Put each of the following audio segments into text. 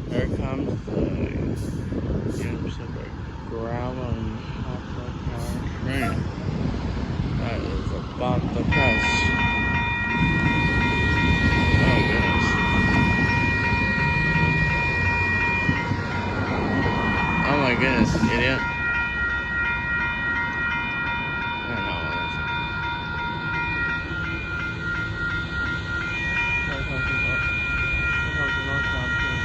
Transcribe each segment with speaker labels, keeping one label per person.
Speaker 1: There comes the glimpse of a gravel and hopper power train that is about to pass. Oh goodness. Oh my goodness, idiot. I don't know what this is. There comes the northbound train.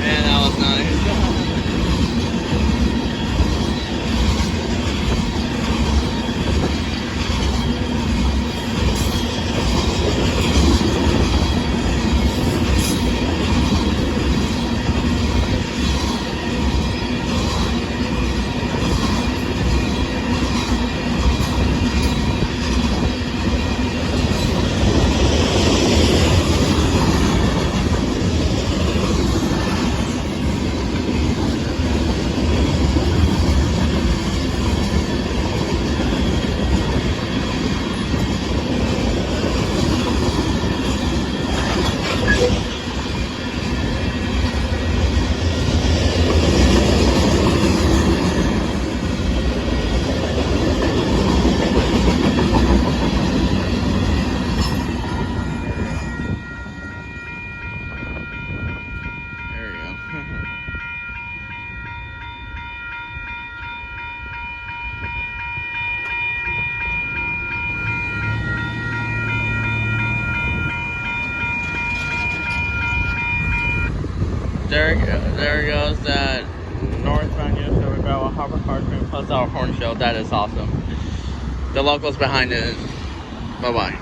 Speaker 1: Man, that was nice. There we go. There goes that northbound Yosemite Gravel hopper car train plus our horn show. That is awesome. The locals behind it. Bye bye.